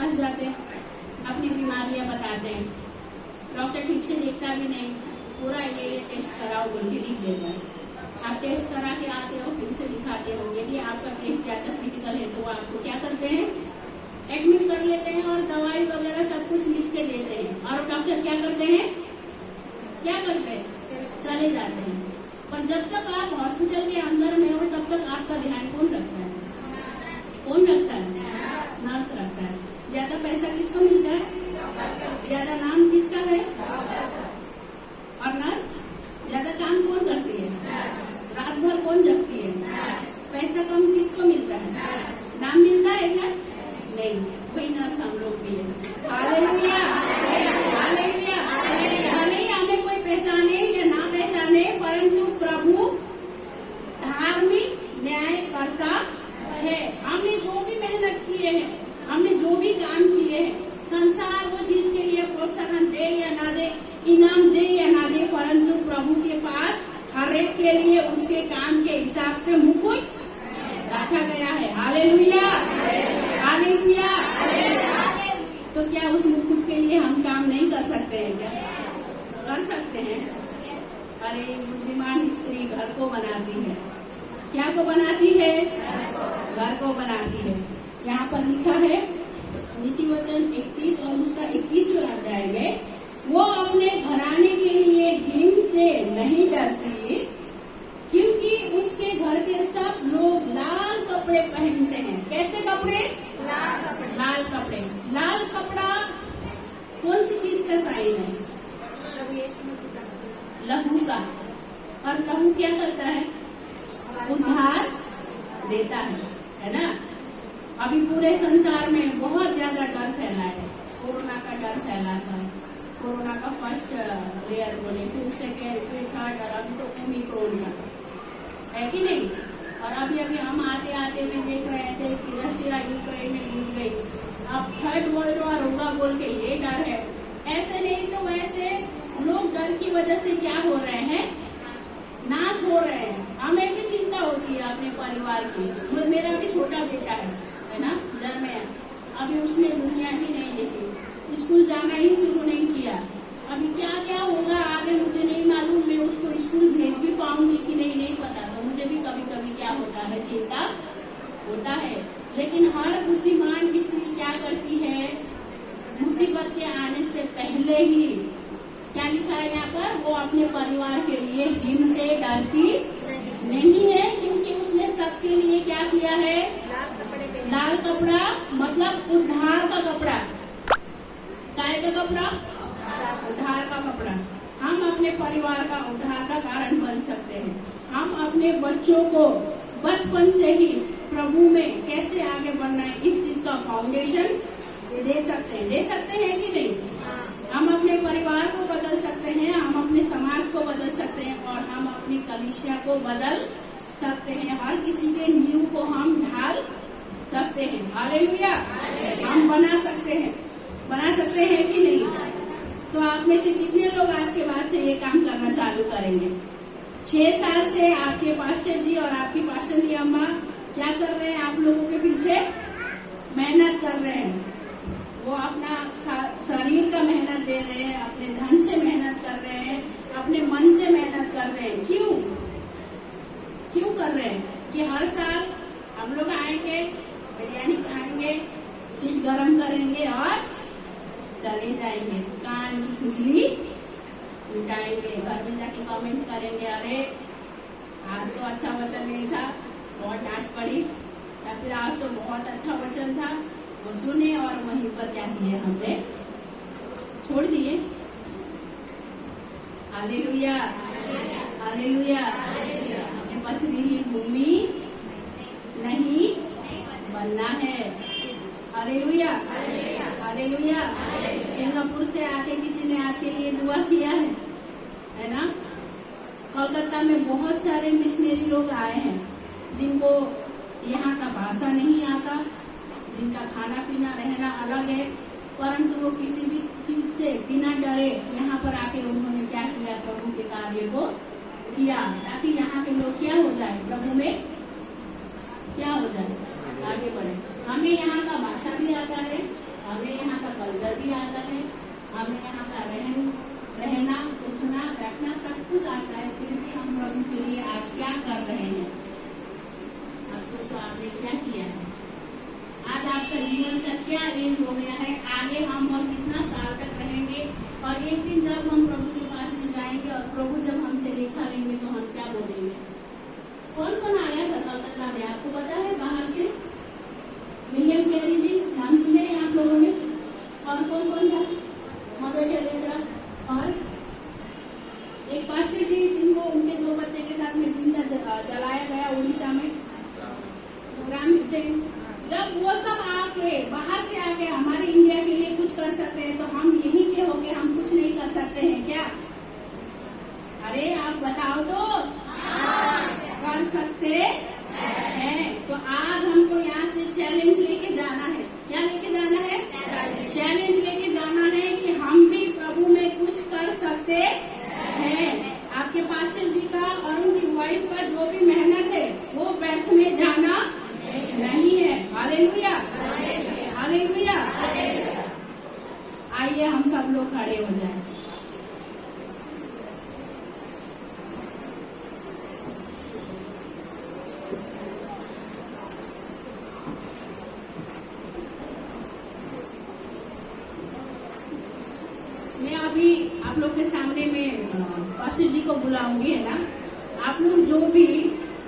पास जाते हैं, अपनी बीमारियां बताते हैं, डॉक्टर ठीक से देखता भी नहीं, पूरा ये टेस्ट कराओ बोल के लिख देता है। आप टेस्ट करा के आते हो, फिर से दिखाते हो, यदि आपका केस ज्यादा क्रिटिकल है तो आपको क्या करते हैं, एडमिट कर लेते हैं और दवाई वगैरह सब कुछ लिख के देते हैं। और डॉक्टर क्या करते हैं, क्या करते हैं, चले जाते हैं। पर जब तक आप हॉस्पिटल के अंदर में हो तब तक आपका ध्यान कौन रखता है, कौन रखता है, नर्स रखता है। ज्यादा पैसा किसको मिलता है, ज्यादा नाम किसका है, और नर्स ज्यादा काम कौन करती है, रात भर कौन जगती है, पैसा कम किसको मिलता है, नाम मिलता है क्या, नहीं, वही नर्स हम लोग भी है। Hallelujah, hallelujah. भले ही हमें कोई पहचाने या ना पहचाने, परंतु प्रभु धार्मिक न्याय करता है। हमने जो भी मेहनत किए हैं, हमने जो भी काम किए हैं, संसार वो चीज के लिए प्रोत्साहन दे या ना दे, इनाम दे या ना दे, परंतु प्रभु के पास हर एक के लिए उसके काम के हिसाब से मुकुट रखा गया है। Hallelujah, hallelujah. तो क्या उस मुकुट के लिए हम काम नहीं कर सकते हैं क्या, कर सकते हैं। अरे बुद्धिमान स्त्री घर को बनाती है, क्या को बनाती है, घर को बनाती है। यहाँ पर लिखा है नीति वचन 31 और उसका 21वें अध्याय में, वो अपने घराने के लिए हिम से नहीं डरती, क्योंकि उसके घर के सब लोग लाल कपड़े पहनते हैं। कैसे कपड़े, लाल कपड़े, लाल कपड़े। लाल कपड़ा कौन सी चीज का साइन है, लहू का। और लहू क्या करता है, उद्धार देता है ना। अभी पूरे संसार में बहुत ज्यादा डर फैला है, कोरोना का डर फैला था, कोरोना का फर्स्ट लेयर बोले, फिर सेकेंड, फिर थर्ड, और अभी तो ओमिक्रॉन का है कि नहीं। और अभी हम आते आते में देख रहे थे कि रशिया यूक्रेन में घुस गई, अब थर्ड वर्ल्ड वॉर होगा बोल के ये डर है। ऐसे नहीं तो वैसे लोग डर की वजह से क्या हो रहे हैं, नाश हो रहे हैं। हमें भी चिंता होती है अपने परिवार की। मेरा भी छोटा बेटा है ना, जर्मन, अभी उसने दुनिया ही नहीं देखी, स्कूल जाना ही शुरू नहीं किया। अभी क्या क्या होगा आगे मुझे नहीं मालूम, मैं उसको स्कूल भेज भी पाऊंगी कि नहीं पता। तो मुझे भी कभी कभी क्या होता है, चिंता होता है। लेकिन हर बुद्धिमान स्त्री क्या करती है, मुसीबत के आने से पहले ही, क्या लिखा है यहाँ पर, वो अपने परिवार के लिए हिम से डरती नहीं है, क्योंकि उसने सबके लिए क्या किया है, लाल कपड़ा, मतलब उद्धार का कपड़ा। काय का कपड़ा, उद्धार का कपड़ा। हम अपने परिवार का उद्धार का कारण बन सकते हैं। हम अपने बच्चों को बचपन से ही प्रभु में कैसे आगे बढ़ना है, इस चीज का फाउंडेशन दे सकते हैं कि नहीं। हम अपने परिवार को बदल सकते हैं, हम अपने समाज को बदल सकते हैं, और हम अपनी कलीसिया को बदल सकते हैं। हर किसी के नींव को हम ढाल सकते हैं। हालेलुया, हम बना सकते हैं कि नहीं। सो आप में से कितने लोग आज के बाद से ये काम करना चालू करेंगे। 6 साल से आपके पास्टर जी और आपकी पास्टर की अम्मा क्या कर रहे हैं, आप लोगों के पीछे मेहनत कर रहे हैं। वो अपना शरीर का मेहनत दे रहे हैं, अपने धन से मेहनत कर रहे हैं, अपने मन से मेहनत कर रहे हैं। क्यों कर रहे हैं कि हर साल हम लोग आएंगे, बिरयानी खाएंगे, सीट गरम करेंगे और चले जाएंगे, दुकान की खुजली मिटाएंगे, घर में जाके कमेंट करेंगे, अरे आज तो अच्छा वचन नहीं था, बहुत डांट पड़ी, या फिर आज तो बहुत अच्छा वचन था, वो सुने और वहीं पर क्या किए, हमने छोड़ दिए। Hallelujah, hallelujah. हमें पथरीली भूमि नहीं बनना है। Hallelujah, hallelujah. सिंगापुर से आके किसी ने आपके लिए दुआ किया है ना। कोलकाता में बहुत सारे मिशनरी लोग आए हैं जिनको यहाँ का भाषा नहीं आता, जिनका खाना पीना रहना अलग है, परंतु वो किसी भी चीज से बिना डरे यहाँ पर आके उन्होंने क्या किया, प्रभु के कार्य को किया, ताकि यहाँ के लोग क्या हो जाए, प्रभु में क्या हो जाए, आगे बढ़े। हमें यहाँ का भाषा भी आता है, चेंज हो गया है, आगे हम और कितना साल तक रहेंगे, और एक दिन जब हम प्रभु के पास में जाएंगे और प्रभु जब हमसे लेखा लेंगे तो हम क्या बोलेंगे? कौन कौन आया था कलकत्ता में, आपको पता है? बाहर से विलियम कैरी जी, नाम सुने हैं आप लोगों ने? और कौन कौन था? मदर टेरेसा, और एक पास्टर जी जिनको उनके 2 बच्चे के साथ में जिंदा जलाया गया उड़ीसा में, ग्रामस्टेन। जब वो सब आके बाहर से आके हमारे इंडिया के लिए कुछ कर सकते हैं, तो हम यहीं के होके हम कुछ नहीं कर सकते हैं क्या? अरे आप बताओ तो, कर सकते हैं। तो आज हमको यहाँ से चैलेंज लेके जाना है। क्या लेके जाना है? चैलेंज लेके जाना है कि हम भी प्रभु में कुछ कर सकते हैं। आपके पास्टर जी का और उनकी वाइफ का जो भी मेहनत है वो व्यर्थ में जाना नहीं है। Hallelujah, hallelujah. आइए हम सब लोग खड़े हो जाएं। मैं अभी आप लोग के सामने में पास्टर जी को बुलाऊंगी, है ना? आप लोग जो भी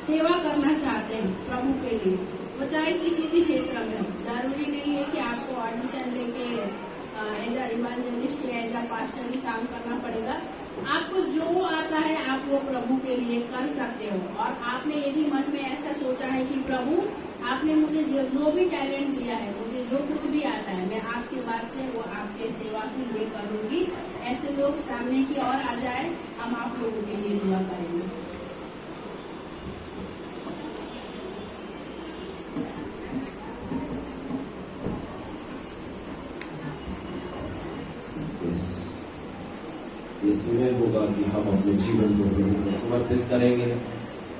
सेवा करना चाहते हैं प्रभु के लिए, वो चाहे किसी भी क्षेत्र में हो, जरूरी नहीं है कि आपको ऑडिशन लेके एज अ इवेंजलिस्ट या एज अ पास्टर ही काम करना पड़ेगा। आपको जो आता है आप वो प्रभु के लिए कर सकते हो। और आपने यदि मन में ऐसा सोचा है कि प्रभु आपने मुझे जो भी टैलेंट दिया है, मुझे जो कुछ भी आता है, मैं आपके बाद से वो आपके सेवा के लिए करूंगी, ऐसे लोग सामने की ओर आ जाए, हम आप लोगों के लिए दुआ करेंगे। ये समय होगा कि हम अपने जीवन को प्रभु को समर्पित करेंगे।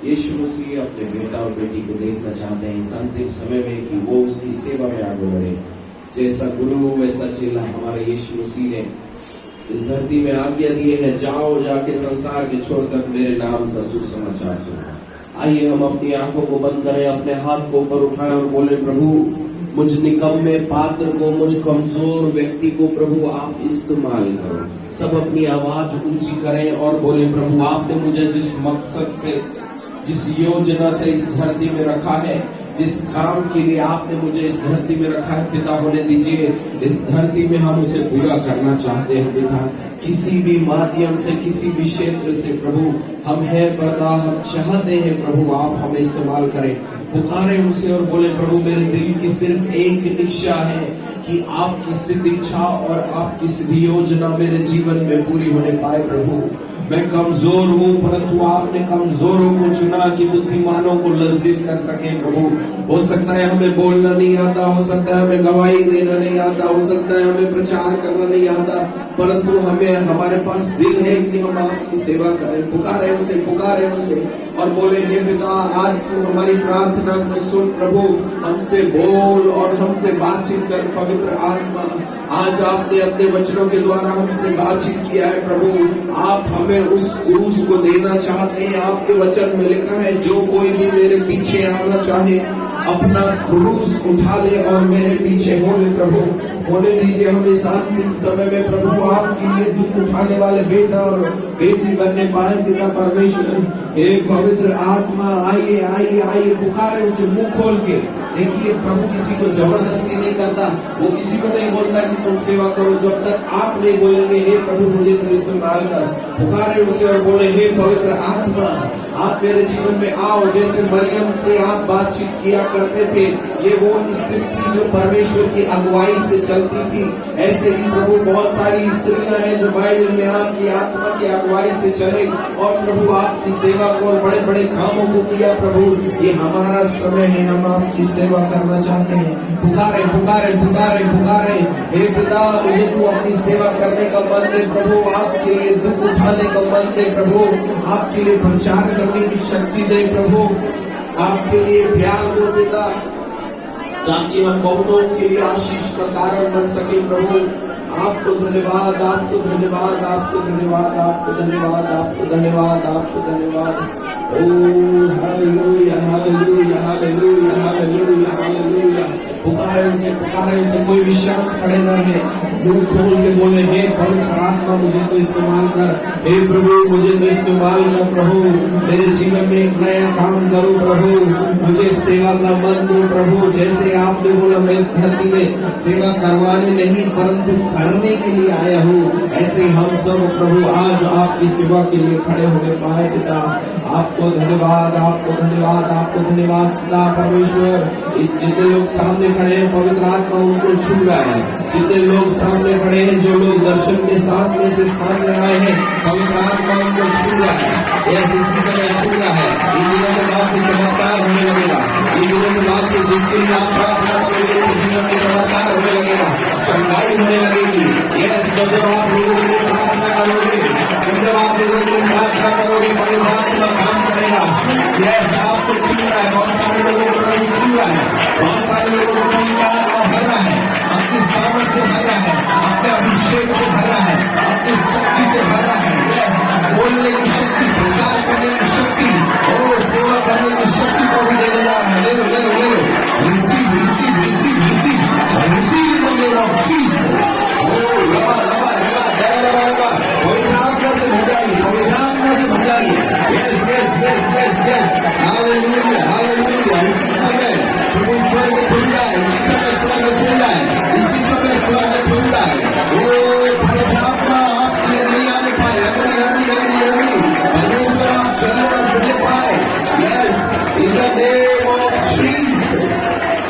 यीशु मसीह अपने बेटा और बेटी को देखना चाहते हैं इस अंतिम समय में कि वो उसकी सेवा में आगे बढ़े। जैसा गुरु वैसा चेला हमारे यीशु मसीह ने इस धरती में आज्ञा दी है, जाओ जाके संसार के छोर तक मेरे नाम का सुसमाचार सुनाओ। आइए हम अपनी आंखों को बंद करें, अपने हाथ को ऊपर उठाएं और बोले, प्रभु मुझ निकम्मे पात्र को, मुझ कमजोर व्यक्ति को प्रभु आप इस्तेमाल करो। सब अपनी आवाज ऊंची करें और बोले, प्रभु आपने मुझे जिस मकसद से, जिस योजना से इस धरती में रखा है, जिस काम के लिए आपने मुझे इस धरती में रखा है, पिता होने दीजिए इस धरती में हम उसे पूरा करना चाहते हैं। पिता किसी भी माध्यम से, किसी भी क्षेत्र से प्रभु हम है पर्दा, हम चाहते हैं प्रभु आप हमें इस्तेमाल करें। पुकारे उसे और बोले, प्रभु मेरे दिल की सिर्फ एक इच्छा है कि आपकी सिद्ध इच्छा और आपकी सिद्ध योजना मेरे जीवन में पूरी होने पाए। प्रभु मैं कमजोर हूँ, परंतु आपने कमजोरों को चुना कि बुद्धिमानों को लज्जित कर सके। प्रभु हो सकता है हमें बोलना नहीं आता, हो सकता है हमें गवाही देना नहीं आता, हो सकता है हमें प्रचार करना नहीं आता, परंतु हमें हमारे पास दिल है कि हम आपकी सेवा करें। पुकारे उसे और बोले, हे पिता आज तू हमारी प्रार्थना को सुन। प्रभु हमसे बोल और हमसे बातचीत कर। पवित्र आत्मा आज आपने अपने वचनों के द्वारा हमसे बातचीत किया है। प्रभु आप हमें उस क्रूस को देना चाहते हैं। आपके वचन में लिखा है, जो कोई भी मेरे पीछे आना चाहे अपना क्रूस उठा ले और मेरे पीछे हो ले। प्रभु होने दीजिए हम इस अंतिम समय में प्रभु आपके लिए दुख उठाने वाले बेटा और बेटी बनने पाए। पिता परमेश्वर एक पवित्र आत्मा आइए आइए आइए, पुकारे उसे मुंह खोल के। देखिए प्रभु किसी को जबरदस्ती नहीं करता, वो किसी को नहीं बोलता कि तुम सेवा करो जब तक आप नहीं बोलेंगे, हे प्रभु मुझे तो इस्तेमाल कर। पुकारे उसे और बोले, हे पवित्र आत्मा आप मेरे जीवन में आओ। जैसे मरियम से आप बातचीत किया करते थे, ये वो स्त्री थी जो परमेश्वर की अगुवाई से चलती थी, ऐसे ही प्रभु बहुत सारी स्त्रियां हैं जो बाइबल में आपकी आत्मा की अगुवाई से चले और प्रभु आपकी सेवा को और बड़े बड़े कामों को किया। प्रभु ये हमारा समय है, हम आपकी सेवा करना चाहते हैं। पुकारे पुकारे पुकारे पुकारे, हे पिता मुझे तू अपनी सेवा करने का मन दे। प्रभु आपके लिए दुख उठाने का मन दे। प्रभु आपके लिए प्रचार करने की शक्ति दे। प्रभु आपके लिए प्यार हो पिता, ताकि हम बहुतों के लिए आशीष का कारण बन सके। प्रभु आपको धन्यवाद, आपको धन्यवाद, आपको धन्यवाद, आपको धन्यवाद, आपको धन्यवाद, आपको धन्यवाद। Oh hallelujah hallelujah hallelujah hallelujah hallelujah. पुकारे उसे, कोई भी शांत खड़े न रहे, मुंह खोल के बोले, हे पवित्र आत्मा मुझे तो इस्तेमाल कर, हे प्रभु मुझे तो इस्तेमाल कर प्रभु, मेरे जीवन में एक नया काम करो प्रभु, मुझे सेवा का मन दो प्रभु। जैसे आपने बोला मैं इस धरती में सेवा करवाने नहीं परंतु करने के लिए आया हूँ, ऐसे हम सब प्रभु आज आपकी सेवा के लिए खड़े होने पाए पिता। आपको धन्यवाद, आपको धन्यवाद, आपको धन्यवाद पिता परमेश्वर। जितने लोग सामने खड़े हैं पवित्र आत्मा उनको छू रहा है, जितने लोग सामने खड़े हैं, जो लोग दर्शन के साथ में से स्थान में आए हैं, पवित्र आत्मा उनको छू रहा है, ऐसे इसी समय छू रहा है। इन दिनों के बाद से चमत्कार होने लगेगा, इन दिनों के बाद से जिसके लिए आप प्रार्थना करोगे उनके जीवन में चमत्कार होने लगेगा, चंगाई होने लगेगी। यस, जब आप लोगों के लिए प्रार्थना करोगे, जब आप लोगों के लिए प्रार्थना करोगे पवित्र आत्मा काम करेगा। यस, आपको छू रहा है, बहुत सारे लोगों को प्रभु छू रहा है, बहुत सारे लोगों को पवित्र आत्मा भर रहा है, आपकी सामर्थ से भर रहा है, आपके अभिषेक से भर रहा है, आपकी शक्ति से भर रहा है। यस, बोलने की शक्ति, प्रचार करने की शक्ति और सेवा करने की शक्ति को भी देने जा रहा है। ले लो ले लो ले लो, receive receive receive receive receive in the name of Jesus. लबा लबा लबा लबा लबा, पवित्र आत्मा से भर जाइए, पवित्र आत्मा से भर जाइए। Yes yes yes yes yes, hallelujah hallelujah. इसी समय प्रभु स्वर्ग खुल जाए, इसी समय स्वर्ग खुल जाए, इसी समय स्वर्ग खुल जाए। ओ पवित्र आत्मा आपके लिए नहीं आने पाए, अगली अगली अगली अगली परमेश्वर आप चले और खुले पाए। Yes, in the name of Jesus.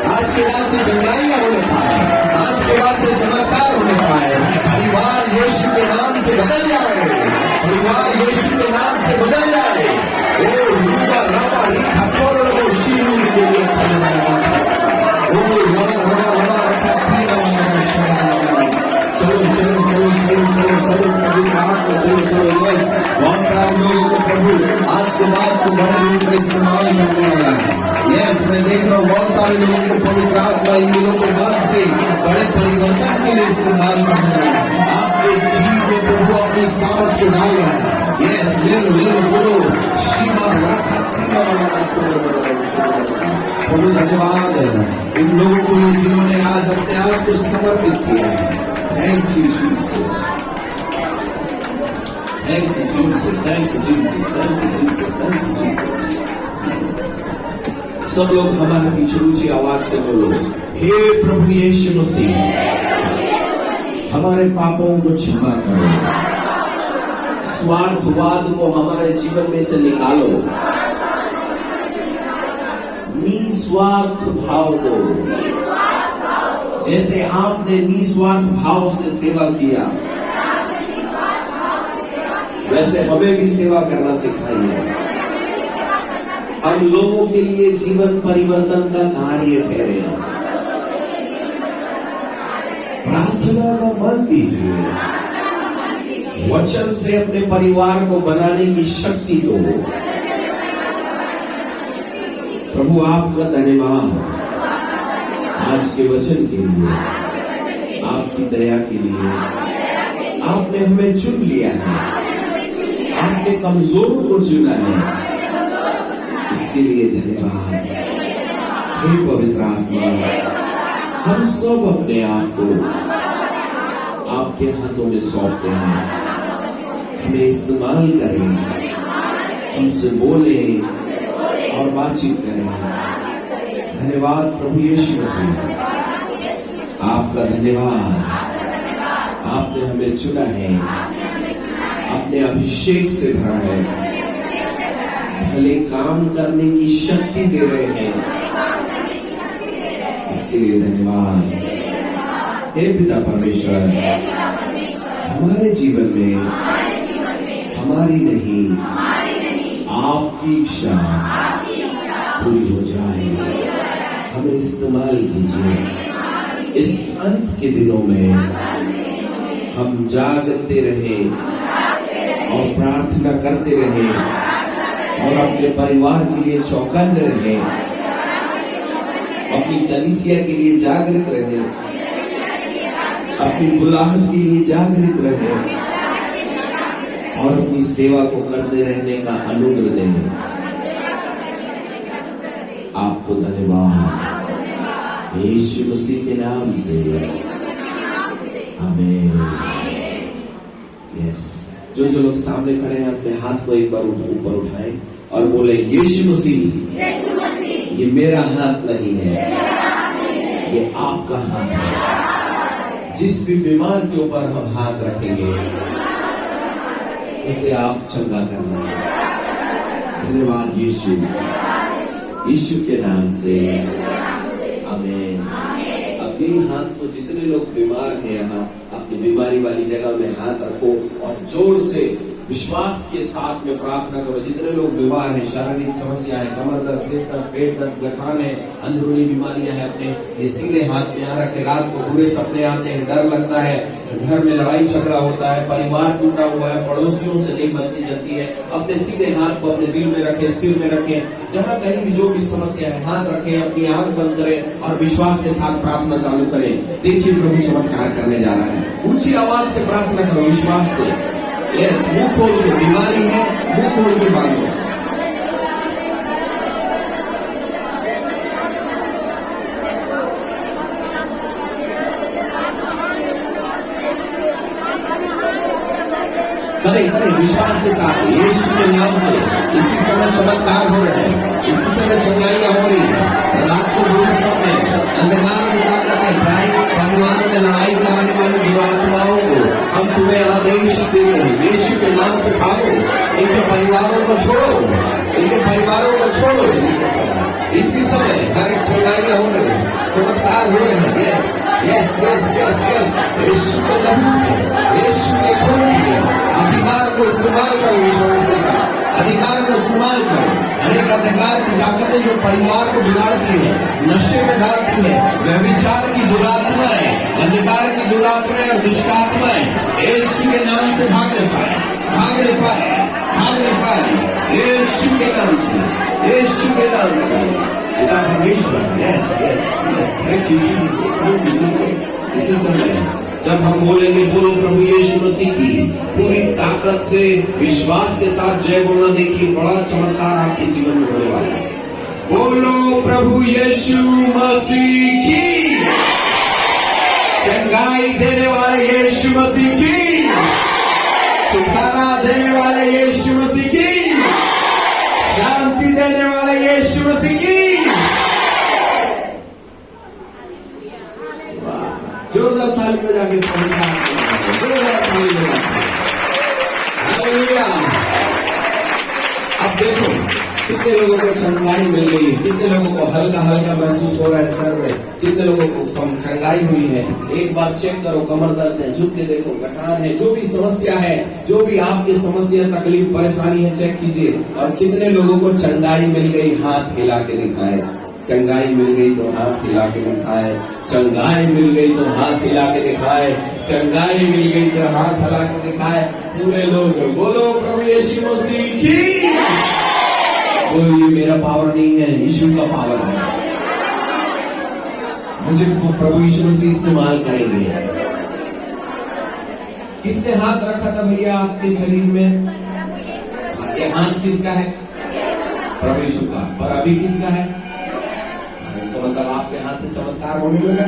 आज के बाद से चंगाइयां होने पाए, आज के बाद से चमत्कार होने पाए, परिवार यीशु के नाम से बदल जाए, परिवार यीशु के नाम से बदल जाए। ओ रूबा रबा रिखा कोरो शीरू के लिए धन्यवाद। ओ रबा रबा रबा रखा तीना मन शरण। चलो चलो चलो चलो चलो चलो प्रभु का आत्मा चलो चलो। यस, बहुत सारे लोगों को प्रभु आज के बाद से बड़े रूप में इस्तेमाल करने वाला है। यस, मैं देख रहा हूँ बहुत सारे लोगों को पवित्र आत्मा इन दिनों के बाद से बड़े परिवर्तन के लिए इस्तेमाल करने वाला है। आपके जीवन में प्रभु अपनी सामर्थ को डाल रहा है। यस, ले लो बोलो, शिवा रखा प्रभु धन्यवाद इन लोगों को जिन्होंने आज अपने आप को समर्पित किया है। Thank you Jesus, thank you Jesus, thank you Jesus, thank you Jesus, thank you Jesus. सब लोग हमारे पीछे ऊंची आवाज से बोलो, हे प्रभु यीशु मसीह, हमारे पापों को क्षमा करो, स्वार्थवाद को हमारे जीवन में से निकालो, निस्वार्थ भाव को, जैसे आपने निस्वार्थ भाव से सेवा किया वैसे हमें भी सेवा करना सिखाइए। हम लोगों के लिए जीवन परिवर्तन का कार्य ठहरे, प्रार्थना का मन दीजिए, वचन से अपने परिवार को बनाने की शक्ति दो। प्रभु आपका धन्यवाद आज के वचन के लिए, आपकी दया के लिए। आपने हमें चुन लिया है, आपने कमजोरों को चुना है, इसके लिए धन्यवाद। हे पवित्र आत्मा, हम सब अपने आप को आपके हाथों में सौंपते हैं, हमें इस्तेमाल करें, हमसे बोले और बातचीत करें। धन्यवाद प्रभु यीशु मसीह, आपका धन्यवाद। आपने हमें चुना है, अपने अभिषेक से भरा है, भले काम करने की शक्ति दे रहे हैं, इसके लिए धन्यवाद। हे पिता परमेश्वर, हमारे जीवन में हमारी नहीं आपकी इच्छा पूरी हो जाए, हमें इस्तेमाल कीजिए। इस अंत के दिनों में हम जागते रहें और प्रार्थना करते रहें और अपने परिवार के लिए चौकन्ने रहें, अपनी कलीसिया के लिए जागृत रहें, अपनी बुलाहट के लिए जागृत रहें और अपनी सेवा को करते रहने का अनुग्रह दें। आपको धन्यवाद यीशु मसीह के नाम से आमीन। यस, जो लोग सामने खड़े हैं अपने हाथ को एक बार ऊपर उठाएं और बोले, यीशु मसीह ये मेरा हाथ नहीं है, ये आपका हाथ है। जिस भी बीमार के ऊपर हम हाथ रखेंगे उसे आप चंगा करना है। धन्यवाद यीशु, यीशु के नाम से आमीन। अब यही हाथ को जितने लोग बीमार हैं यहाँ अपनी बीमारी वाली जगह में हाथ रखो और जोर से विश्वास के साथ में प्रार्थना करो। जितने लोग बीमार हैं, शारीरिक समस्या है, कमर दर्द, सिर दर्द, पेट दर्द, गठान है, अंदरूनी बीमारियां हैं, अपने ये सीधे हाथ में यहाँ रख के रात को बुरे सपने आते हैं, डर लगता है, घर में लड़ाई झगड़ा होता है, परिवार टूटा हुआ है, पड़ोसियों से नहीं बनती जाती है, अपने सीधे हाथ को अपने दिल में रखें, सिर में रखें, जहाँ कहीं भी जो भी समस्या है हाथ रखें, अपनी आंख बंद करें और विश्वास के साथ प्रार्थना चालू करें। देखिए प्रभु चमत्कार करने जा रहा है। ऊंची आवाज से प्रार्थना करो विश्वास से। यस, मुंह खोल के, बीमारी है मुंह खोल के मांगो। करे विश्वास के साथ यीशु के नाम से इसी समय चमत्कार हो रहे हैं, इसी समय चंगाइयां हो रही है। रात को बुरे सपने, अंधकार की ताकतें, परिवार में लड़ाई कराने वाली दुरात्माओं को हम तुम्हें आदेश देते हैं, यीशु के नाम से भागो, इनके परिवारों को छोड़ो, इनके परिवारों को छोड़ो। इसी समय हर एक चंगाइयां हो रही है, चमत्कार हो रहे हैं। Yes yes yes yes yes, यीशु के लहू से, यीशु के खून से अधिकार को इस्तेमाल करो, विश्वास के साथ अधिकार को इस्तेमाल करो। अनेक अधिकार की ताकतें जो परिवार को बिगाड़ती है, नशे में डालती है, व्यभिचार की दुरात्माएं, अंधकार की दुरात्माएं और दुष्टात्माएं यीशु के नाम से भाग नहीं पाए, भाग नहीं पाए, भाग नहीं पाए। यीशु के नाम से, यीशु के नाम से पिता परमेश्वर, yes yes yes, thank you Jesus, thank you Jesus. इसी समय जब हम बोलेंगे, बोलो प्रभु यीशु मसीह की पूरी ताकत से विश्वास के साथ जय बोलना। देखिए बड़ा चमत्कार आपके जीवन में होने वाला है। बोलो प्रभु यीशु मसीह की, चंगाई देने वाले यीशु मसीह की, छुटकारा देने वाले यीशु मसीह की, शांति देने वाले यीशु मसीह की। जोरदार ताली बजा के जोरदार ताली बजा। अब देखो कितने लोगों को चंगाई मिल गई, कितने लोगों को हल्का हल्का महसूस हो रहा है सर में, कितने लोगों को चंगाई हुई है। एक बार चेक करो, कमर दर्द है, झुक के देखो, गठान है, जो भी समस्या है, जो भी आपकी समस्या, तकलीफ, परेशानी है, चेक कीजिए। और कितने लोगों को चंगाई मिल गई, हाथ हिला के दिखाए। चंगाई मिल गई तो हाथ हिला के दिखाए, चंगाई मिल गई तो हाथ हिला के दिखाए, चंगाई मिल गई तो हाथ हिला के दिखाए। पूरे लोग बोलो प्रभु यीशु मसीह की। बोलो ये मेरा पावर नहीं है, यीशु का पावर है। मुझे प्रभु यीशु मसीह इस्तेमाल करेंगे। किसने हाथ रखा था भैया आपके शरीर में? ये हाथ किसका है? प्रभु यीशु का। पर अभी किसका है? इसका मतलब आपके हाथ से चमत्कार होने लगा।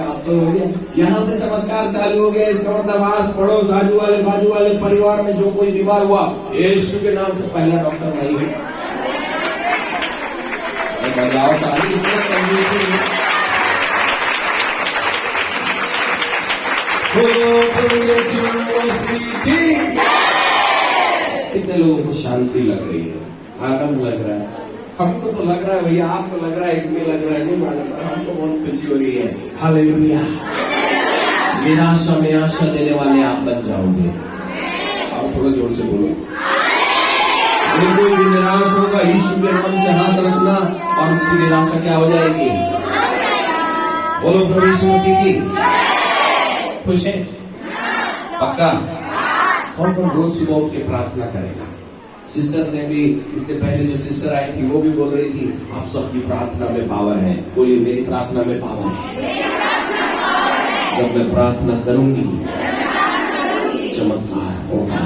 आप तो हो गया, यहाँ से चमत्कार चालू हो गया। इसका मतलब आस पड़ोस, आजू वाले बाजू वाले परिवार में जो कोई बीमार हुआ, यीशु के नाम से पहला डॉक्टर भाई है। बदलाव कितने लोगों को शांति लग रही है, आनंद लग रहा है। हमको तो लग रहा है भैया, आपको लग रहा है कि लग रहा है, नहीं मालूम, हमको बहुत खुशी हो रही है। हालेलुया। निराशा में आशा देने वाले आप बन जाओगे। और थोड़ा जोर से बोलो। अगर कोई भी निराश होगा, यीशु के नाम से हाथ रखना और उसकी निराशा क्या हो जाएगी? बोलो प्रभु यीशु मसीह की। खुश है? पक्का? कौन कौन रोज सुबह उठ के प्रार्थना करेगा? सिस्टर ने भी, इससे पहले जो सिस्टर आई थी वो भी बोल रही थी, आप सबकी प्रार्थना में पावर है। बोलिए मेरी प्रार्थना में पावर है। जब मैं प्रार्थना करूंगी चमत्कार होगा।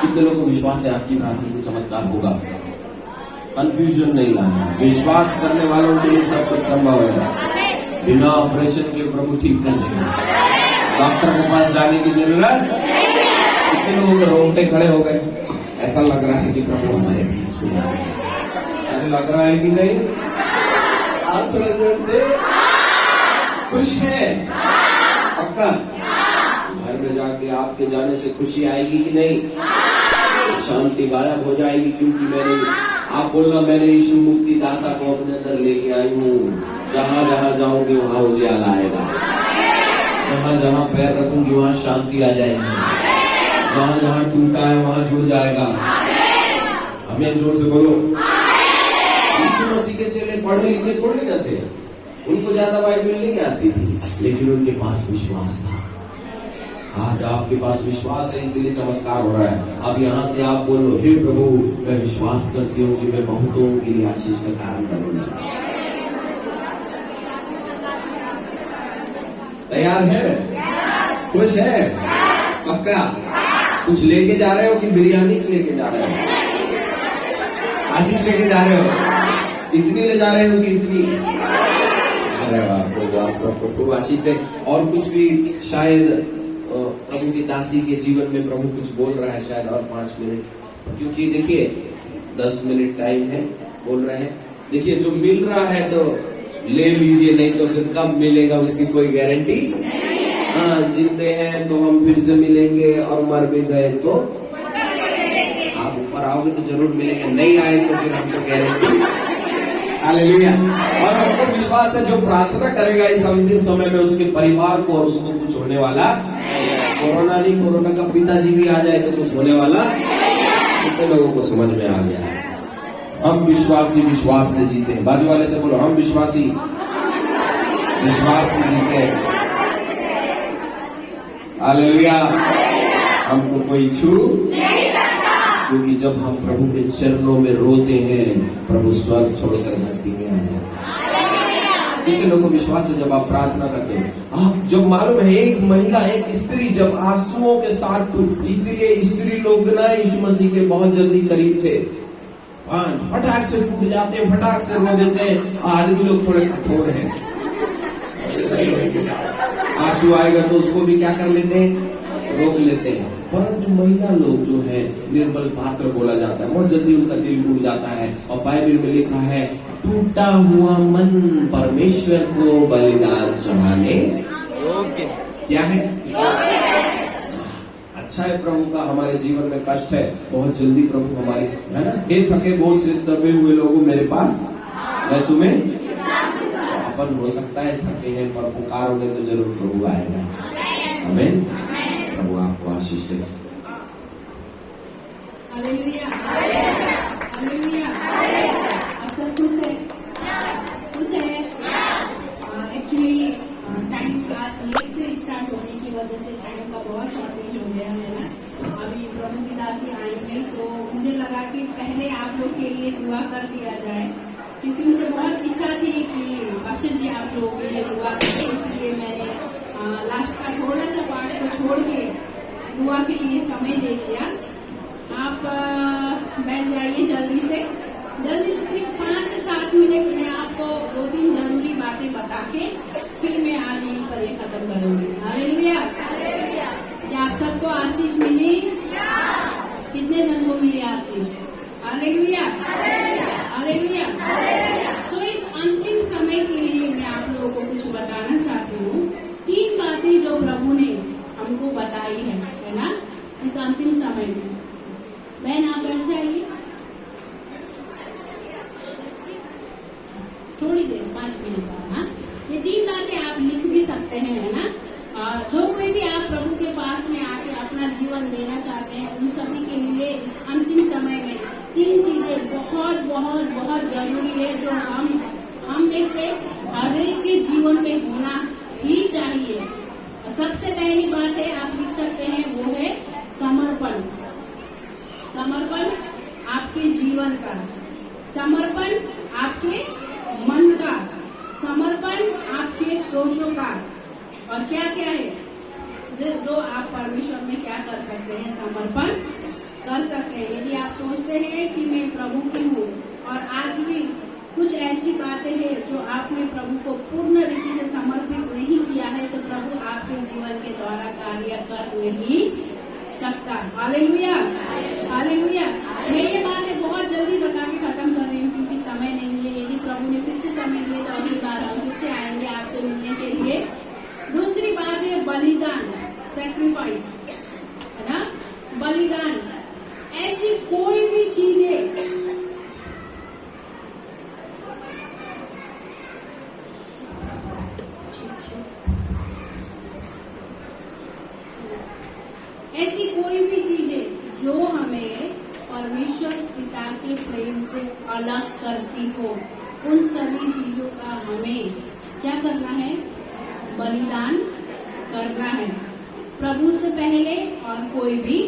कितने लोगों को विश्वास है आपकी प्रार्थना से चमत्कार होगा? कंफ्यूजन नहीं लाना। विश्वास करने वालों के लिए सब कुछ संभव है। बिना ऑपरेशन के प्रभु ठीक कर देंगे। डॉक्टर के पास जाने की जरूरत। कितने लोगों के रोंगटे खड़े हो गए। ऐसा लग रहा है कि प्रभु हमारे बीच में आ गए। अरे लग रहा है कि नहीं? आप थोड़ा जोर से खुश है? पक्का? घर में जाके आपके जाने से खुशी आएगी कि नहीं? शांति गायब हो जाएगी, क्योंकि मैंने, आप बोलना, मैंने यीशु मुक्तिदाता को अपने अंदर लेके आई हूँ। जहां जहां जाऊंगी वहां उजाला आएगा। जहां जहां पैर रखूंगी वहां शांति आ जाएगी। जहां जहां टूटा है वहां जुड़ जाएगा। हमें जोर से बोलो। यीशु मसीह के चेले पढ़े लिखे थोड़ी न थे, उनको ज्यादा बाइबल नहीं आती थी, लेकिन उनके पास विश्वास था। आज आपके पास विश्वास है, इसीलिए चमत्कार हो रहा है। अब यहाँ से आप बोलो, हे प्रभु, मैं विश्वास करती हूँ कि मैं बहुतों के लिए आशीष का कारण बनूंगा। तैयार है? खुश है? पक्का? कुछ लेके जा रहे हो कि बिरयानी लेके जा रहे हो? आशीष लेके जा रहे हो? इतनी ले जा रहे हो कि इतनी? अरे वाह, प्रभु आप सबको खूब आशीष दे। और कुछ भी शायद प्रभु की दासी के जीवन में प्रभु कुछ बोल रहा है, शायद और 5 मिनट, क्योंकि देखिए 10 मिनट टाइम है, बोल रहे हैं। देखिए, जो मिल रहा है तो ले लीजिए, नहीं तो फिर कब मिलेगा उसकी कोई गारंटी। हाँ, जिंदे हैं तो हम फिर से मिलेंगे, और मर भी गए तो आप ऊपर आओगे तो जरूर मिलेंगे, नहीं आए तो फिर हमको गारंटी। हालेलुया। और हमको विश्वास है, जो प्रार्थना करेगा इस अंतिम समय में, उसके परिवार को और उसको कुछ होने वाला। कोरोना नहीं, कोरोना का पिताजी भी आ जाए तो कुछ होने वाला। कितने लोगों को समझ में आ गया? हम विश्वासी विश्वास से जीते हैं। बाजू वाले से बोलो, हम विश्वासी विश्वास से जीते हैं। हालेलुया। हमको कोई छू नहीं सकता, क्योंकि जब हम प्रभु के चरणों में रोते हैं, प्रभु स्वर्ग छोड़कर धरती में आ जाते हैं। कितने लोगों को विश्वास है? जब आप प्रार्थना करते हैं, आप जब मालूम है, एक महिला, एक स्त्री जब आंसुओं के साथ, इसीलिए स्त्री लोग ना यीशु मसीह के बहुत जल्दी करीब थे। फटाक से टूट जाते हैं, फटाक से रो देते हैं। आदमी लोग थोड़े कठोर हैं। आंसू आएगा तो उसको भी क्या कर लेते हैं? रोक लेते हैं। परंतु महिला लोग जो है, निर्बल पात्र बोला जाता है, बहुत जल्दी उनका दिल टूट जाता है। और बाइबल में लिखा है, टूटा हुआ मन परमेश्वर को बलिदान चढ़ाने क्या है? अच्छा है, प्रभु का हमारे जीवन में कष्ट है, बहुत जल्दी प्रभु हमारे, है ना, हे थके बोझ से दबे हुए लोगों मेरे पास मैं तुम्हें। अपन हो सकता है थके हैं, पर पुकारोगे तो जरूर प्रभु आएगा। आमीन। प्रभु आपको आशीष दे। Hallelujah, hallelujah. आप सब खुश है? खुश है? एक्चुअली टाइम आज लेट से स्टार्ट होने की वजह से टाइम का बहुत शॉर्टेज हो गया है ना। अभी प्रभु की दासी आएंगे, तो मुझे लगा कि पहले आप लोग के लिए दुआ कर दिया जाए, क्योंकि मुझे बहुत इच्छा थी कि अक्षर जी आप लोगों के लिए दुआ करें। इसलिए मैंने लास्ट का थोड़ा सा पार्ट को छोड़ के दुआ के लिए समय दे दिया। आप बैठ जाइए जल्दी से सिर्फ 5 से 7 मिनट में आपको 2-3 जरूरी बातें बता के फिर मैं आज यहीं पर ये खत्म करूंगी। हालेलुया। क्या आप सबको आशीष मिली? कितने जन को मिली आशीष? Hallelujah, hallelujah. तो इस अंतिम समय के लिए मैं आप लोगों को कुछ बताना चाहती हूँ। 3 बातें जो प्रभु ने हमको बताई है ना, इस अंतिम समय में। बहन आप बैठ जाइए थोड़ी देर, 5 मिनट बाद। हाँ, ये 3 बातें आप लिख भी सकते हैं, है ना। जो कोई भी आप प्रभु के पास में आके अपना जीवन देना चाहते हैं, उन सभी के लिए इस अंतिम समय में 3 चीजें बहुत बहुत बहुत जरूरी है, जो हम में से हर एक के जीवन में होना ही चाहिए। सबसे पहली बात है, आप लिख सकते हैं, वो है समर्पण। समर्पण आपके जीवन का, समर्पण आपके मन का, समर्पण आपके सोचों का। और क्या क्या है जो आप परमेश्वर में क्या कर सकते हैं? समर्पण कर सकते हैं। यदि आप सोचते हैं कि मैं प्रभु की हूँ, और आज भी कुछ ऐसी बातें हैं जो आपने प्रभु को पूर्ण रीति से समर्पित नहीं किया है, तो प्रभु आपके जीवन के द्वारा कार्य कर नहीं सकता। Hallelujah, hallelujah. मैं ये बातें बहुत जल्दी बता के खत्म कर रही हूँ क्योंकि समय नहीं है। यदि प्रभु ने फिर से समय दिए तो अगली बार हम फिर से आएंगे आपसे मिलने के लिए। दूसरी बात है बलिदान, सैक्रिफाइस, है ना। बलिदान, ऐसी कोई भी चीजें ऐसी कोई भी चीजें जो हमें परमेश्वर पिता के प्रेम से अलग करती हो, उन सभी चीजों का हमें क्या करना है? बलिदान करना है। प्रभु से पहले और कोई भी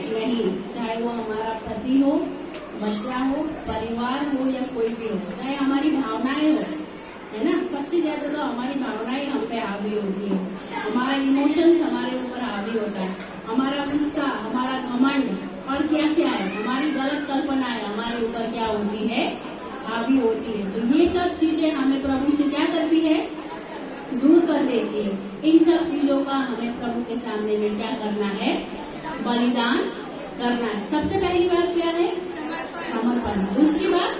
नहीं, चाहे वो हमारा पति हो, बच्चा हो, परिवार हो या कोई भी हो, चाहे हमारी भावनाएं हो, है ना। सबसे ज्यादा तो हमारी भावनाएं हम पे हावी होती है, हमारा इमोशंस हमारे ऊपर हावी होता है, हमारा गुस्सा, हमारा घमंड और क्या क्या है, हमारी गलत कल्पनाएं हमारे ऊपर क्या होती है? हावी होती है। तो ये सब चीजें हमें प्रभु से क्या करती है? दूर कर देती है। इन सब चीजों का हमें प्रभु के सामने में क्या करना है? बलिदान करना है। सबसे पहली बात क्या है? समर्पण। दूसरी बात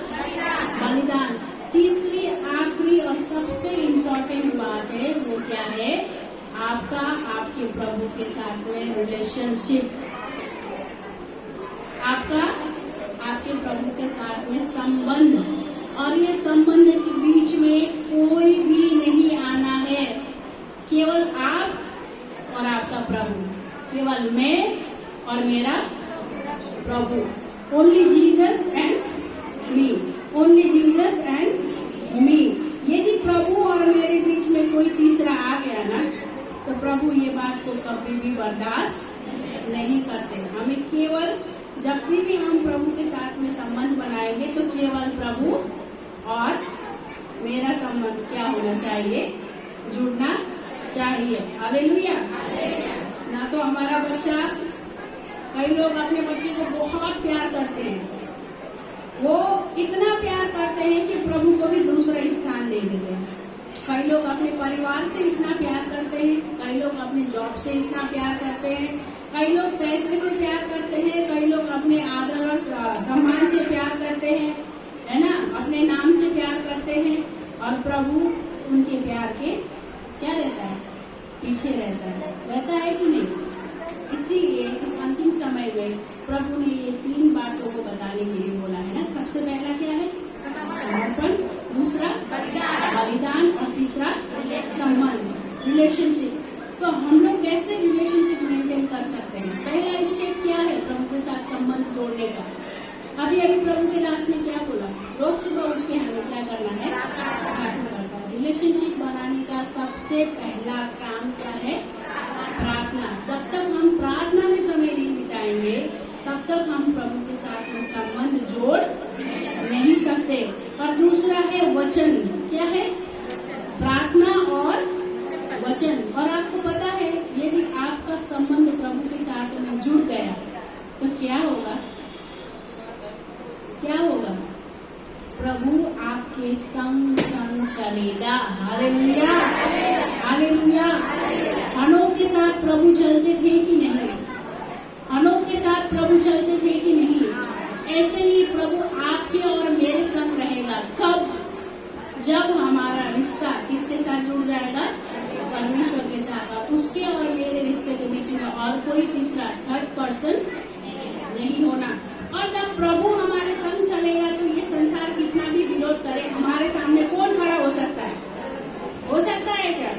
बलिदान। तीसरी, आखिरी और सबसे इम्पोर्टेंट बात है वो क्या है? आपका आपके प्रभु के साथ में रिलेशनशिप, आपका आपके प्रभु के साथ में संबंध। और ये संबंध के बीच में कोई भी नहीं आना है, केवल आप और आपका प्रभु, केवल मैं और मेरा प्रभु। Only Jesus and me, only Jesus and me. यदि प्रभु और मेरे बीच में कोई तीसरा आ गया ना, तो प्रभु ये बात को कभी भी बर्दाश्त नहीं करते। हमें केवल जब भी हम प्रभु के साथ में संबंध बनाएंगे तो केवल प्रभु और मेरा संबंध क्या होना चाहिए? जुड़ना चाहिए। हालेलुया। ना तो हमारा बच्चा, कई लोग अपने बच्चे को बहुत प्यार करते हैं, वो इतना प्यार करते हैं कि प्रभु को भी दूसरा स्थान दे देते हैं। कई लोग अपने परिवार से इतना प्यार करते हैं, कई लोग अपने जॉब से इतना प्यार करते हैं, कई लोग पैसे से प्यार करते हैं, कई लोग अपने आदर और सम्मान से प्यार करते हैं, है ना, अपने नाम से प्यार करते हैं। और प्रभु उनके प्यार के क्या रहता है? पीछे रहता है कि नहीं? इसीलिए इस अंतिम समय में प्रभु ने ये 3 बातों को बताने के लिए बोला है ना। सबसे पहला क्या है? समर्पण, दूसरा बलिदान और तीसरा संबंध, रिलेशनशिप। तो हम लोग कैसे रिलेशनशिप मेंटेन कर सकते हैं? पहला स्टेप क्या है प्रभु के साथ संबंध जोड़ने का? अभी प्रभु के दास ने क्या बोला? रोज सुबह उठ के हमें क्या करना है? प्रार्थना करना है। रिलेशनशिप बनाने का सबसे पहला काम क्या है? प्रार्थना। जब तक हम प्रार्थना में समय नहीं बिताएंगे तब तक हम प्रभु के साथ में संबंध जोड़ नहीं सकते। और दूसरा है वचन। क्या है? प्रार्थना और वचन। और आपको पता है यदि आपका संबंध प्रभु के साथ में जुड़ गया तो क्या होगा? क्या होगा? प्रभु आपके संग संग चलेगा। Hallelujah, hallelujah. हनोक के साथ प्रभु चलते थे कि नहीं? हनोक के साथ प्रभु चलते थे कि नहीं? ऐसे ही प्रभु आपके और मेरे संग रहेगा। कब? जब हमारा रिश्ता किसके साथ जुड़ जाएगा? परमेश्वर के साथ। और उसके और मेरे रिश्ते के बीच में और कोई तीसरा, थर्ड पर्सन नहीं होना। और जब प्रभु हमारे संग चलेगा तो ये संसार कितना भी विरोध करे, हमारे सामने कौन खड़ा हो सकता है? हो सकता है क्या?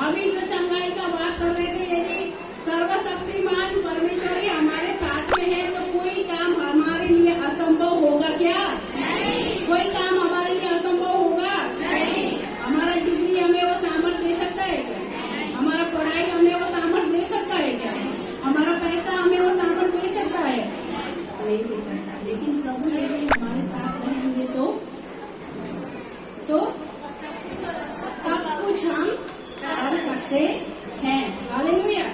अभी जो चंगाई का बात कर रहे थे, यदि सर्वशक्तिमान परमेश्वर ही हमारे साथ में है तो कोई काम हमारे लिए असंभव होगा क्या? नहीं। कोई काम हमारे लिए असंभव होगा? नहीं। हमारा डिग्री हमें वो सामर्थ्य दे सकता है क्या? नहीं। हमारा पढ़ाई हमें वो सामर्थ्य दे सकता है क्या? हमारा पैसा हमें वो सामर्थ्य दे सकता है? नहीं दे सकता। लेकिन प्रभु यदि हमारे साथ रहेंगे तो सब कुछ हम कर सकते हैं। Hallelujah,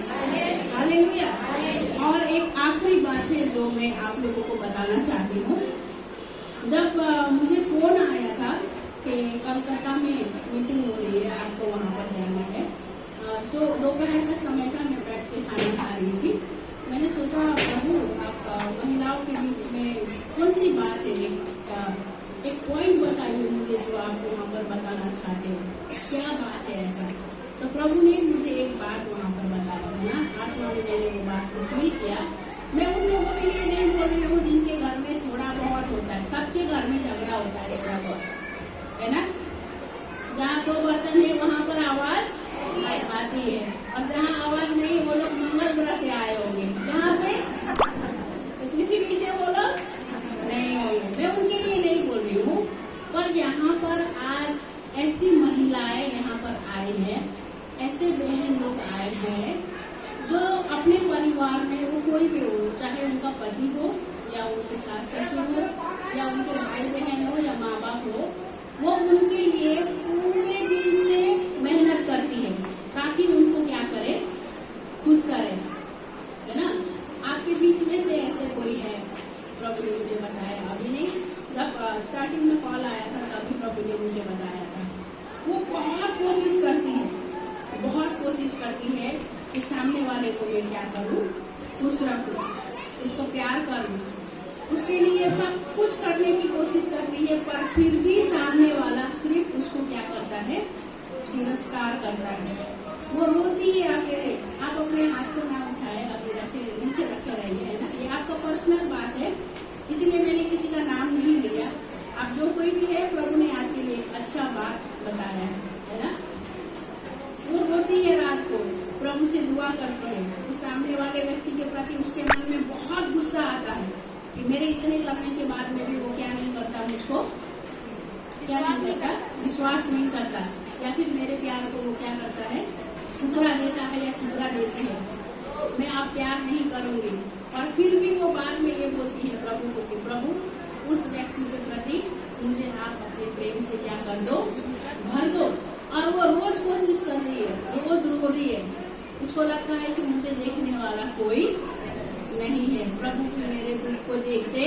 hallelujah. और एक आखिरी बात है जो मैं आप लोगों को बताना चाहती हूँ। जब दोपहर का समय था, मैं बैठ के खाना खा रही थी। मैंने सोचा प्रभु आप महिलाओं के बीच में कौन सी बात है, एक पॉइंट बताइए मुझे जो आप वहाँ पर बताना चाहते हो, क्या बात है ऐसा। तो प्रभु ने मुझे एक बात वहाँ पर बताया है ना, आत्मा में मैंने वो बात को फील किया। मैं उन लोगों के लिए नहीं बोल रही हूँ जिनके घर में थोड़ा बहुत होता है, सबके घर में झगड़ा होता है थोड़ा बहुत, है ना। जहाँ दो बर्तन है वहाँ पर आवाज आती है, और जहाँ आवाज नहीं वो लोग मंगल ग्रह से आए होंगे, जहाँ से तो पृथ्वी से वो लोग नहीं होंगे। मैं उनके लिए नहीं बोल रही हूँ, पर यहाँ पर आज ऐसी महिलाएं यहाँ पर आए हैं, ऐसे बहन लोग आए हैं जो अपने परिवार में, वो कोई भी हो, चाहे उनका पति हो या उनके सास ससुर हो या उनके भाई बहन हो या माँ बाप हो, वो उनके लिए पूरे दिन से मेहनत करती है ताकि उनको क्या करे, खुश करे, है ना। आपके बीच में से ऐसे कोई है, प्रभु ने मुझे बताया अभी नहीं, जब स्टार्टिंग में कॉल आया था तभी प्रभु ने मुझे बताया था। वो बहुत कोशिश करती है, बहुत कोशिश करती है कि सामने वाले को मैं क्या करूं, खुश रखूं, उसको प्यार करूं, उसके लिए सब कुछ करने की कोशिश करती है, पर फिर भी सामने वाला सिर्फ उसको क्या करता है, तिरस्कार करता है। वो रोती ही अकेले। आप अपने हाथ को ना उठाए, अभी रखे नीचे रखे रहिए, है ना, ये आपका पर्सनल बात है, इसीलिए मैंने किसी का नाम नहीं लिया। आप जो कोई भी है, प्रभु ने आपके लिए अच्छा बात बताया है ना। वो रोती है रात को, प्रभु से दुआ करती है, उस सामने वाले व्यक्ति के प्रति उसके मन में बहुत गुस्सा आता है कि मेरे इतने करने के बाद में भी वो क्या नहीं करता, मुझको क्या नहीं करता, विश्वास नहीं करता, या फिर मेरे प्यार को वो क्या करता है, ठुकरा देता है या ठुकरा देती है, मैं आप प्यार नहीं करूंगी। और फिर भी वो बाद में ये बोलती है प्रभु को कि प्रभु उस व्यक्ति के प्रति मुझे आप अपने प्रेम से क्या कर दो, भर दो। और वो रोज कोशिश कर रही है, रोज रो रही है, उसको लगता है कि मुझे देखने वाला कोई नहीं है, प्रभु भी मेरे दुख को देखते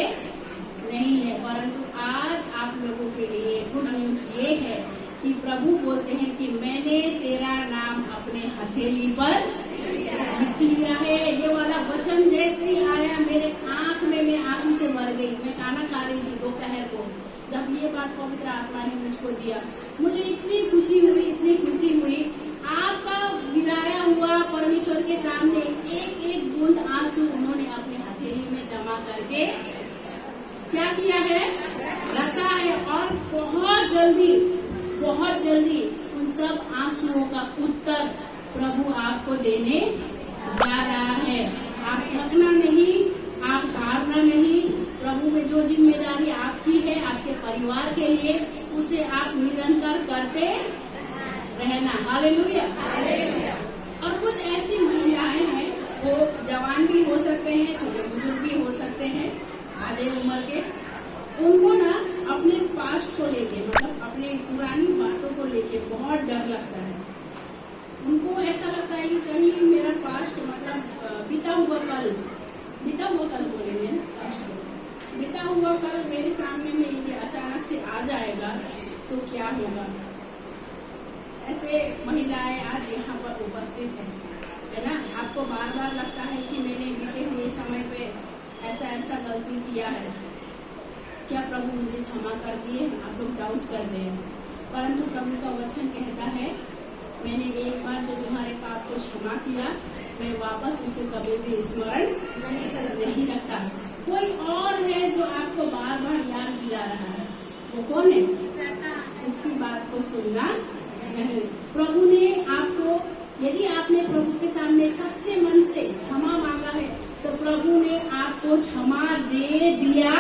नहीं है। परंतु आज आप लोगों के लिए गुड न्यूज ये है कि प्रभु बोलते हैं कि मैंने तेरा नाम अपने हथेली पर लिख लिया है। ये वाला वचन जैसे ही आया, मेरे आंख में मैं आंसू से भर गई। मैं खाना खा रही थी दोपहर को, जब ये बात पवित्र आत्मा ने मुझको दिया, मुझे इतनी खुशी हुई, इतनी खुशी हुई। आपका गिराया हुआ परमेश्वर के सामने एक एक बूंद आंसू उन्होंने अपने हथेली में जमा करके क्या किया है, रखा है। और बहुत जल्दी उन सब आंसुओं का उत्तर प्रभु आपको देने जा रहा है। आप थकना नहीं, आप हारना नहीं। प्रभु में जो जिम्मेदारी आपकी है आपके परिवार के लिए, उसे आप निरंतर करते रहना। हालेलुया। और कुछ ऐसी महिलाएं हैं, वो जवान भी हो सकते हैं, थोड़े बुजुर्ग भी हो सकते हैं, आधे उम्र के। उनको ना अपने पास्ट को लेके, मतलब अपने पुरानी बातों को लेके बहुत डर लगता है। उनको ऐसा लगता है कि कहीं मेरा पास्ट, मतलब बीता हुआ कल बोलेंगे ना, पास्ट को बीता हुआ कल मेरे सामने में ये अचानक से आ जाएगा तो क्या होगा। ऐसे महिलाएं आज यहाँ पर उपस्थित है ना। आपको बार बार लगता है कि मैंने बीते हुए समय पे ऐसा गलती किया है, क्या प्रभु मुझे क्षमा कर दिए। आप लोग डाउट कर रहे हैं, परंतु प्रभु का वचन कहता है मैंने एक बार जो तुम्हारे पाप को क्षमा किया, मैं वापस उसे कभी भी स्मरण नहीं रखता। कोई और है जो आपको बार बार याद दिला रहा है, वो कौन है? उसकी बात को सुनना नहीं। प्रभु ने आपको, यदि आपने प्रभु के सामने सच्चे मन से क्षमा मांगा है तो प्रभु ने आपको क्षमा दे दिया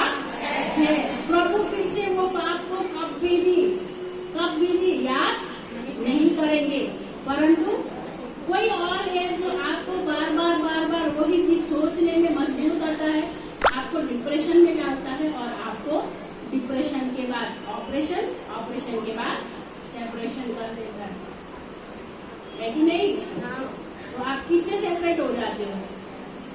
है। प्रभु फिर से वो पाप को कभी भी याद नहीं करेंगे। परंतु कोई और है जो आपको बार बार वही चीज सोचने में मजबूर करता है, आपको डिप्रेशन में डालता है, और आपको डिप्रेशन के बाद ऑपरेशन के बाद सेपरेशन कर देता है कि नहीं? तो आप किससे सेपरेट हो जाते हो?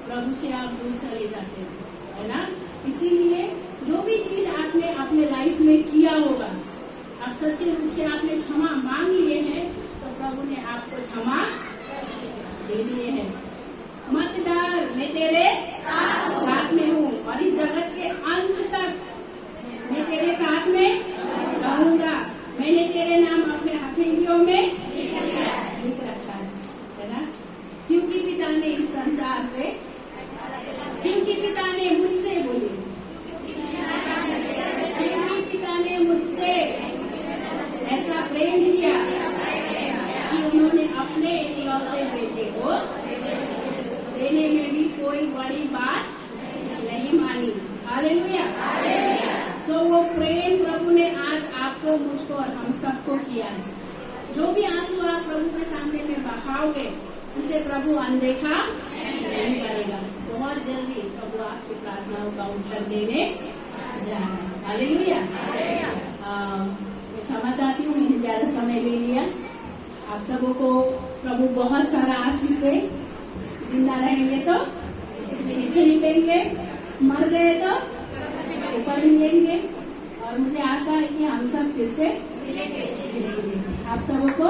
प्रभु से आप दूर चले जाते हो, है ना। इसीलिए जो भी चीज आपने अपने लाइफ में किया होगा, आप सच्चे रूप से आपने क्षमा मांग लिए हैं, तो प्रभु ने आपको क्षमा दे दिए हैं। मत डर, मैं तेरे साथ में हूँ और इस जगत के अंत तक मैं तेरे साथ में रहूंगा। मैंने तेरे नाम अपने हथेलियों में लिख रखा है ना। क्योंकि पिता ने इस संसार से, क्योंकि पिता ने मुझसे बोली, क्योंकि पिता ने मुझसे ऐसा प्रेम किया कि उन्होंने अपने इकलौते बेटे को देने में भी कोई बड़ी बात नहीं मानी। हालेलुया। सो वो प्रेम प्रभु ने आज आपको, मुझको और हम सबको किया है। जो भी आंसू आप प्रभु के सामने में बहाओगे उसे प्रभु अनदेखा नहीं करेगा। बहुत जल्दी प्रभु आपकी प्रार्थनाओं का उत्तर देने जा रहा है। हालेलुया। मैं क्षमा चाहती हूँ, मैंने ज्यादा समय ले लिया। आप सबों को प्रभु बहुत सारा आशीष दे। जिंदा रहेंगे तो इसे मिलेंगे, मर गए तो ऊपर मिलेंगे और मुझे आशा है कि हम सब फिर से मिलेंगे। आप सबों को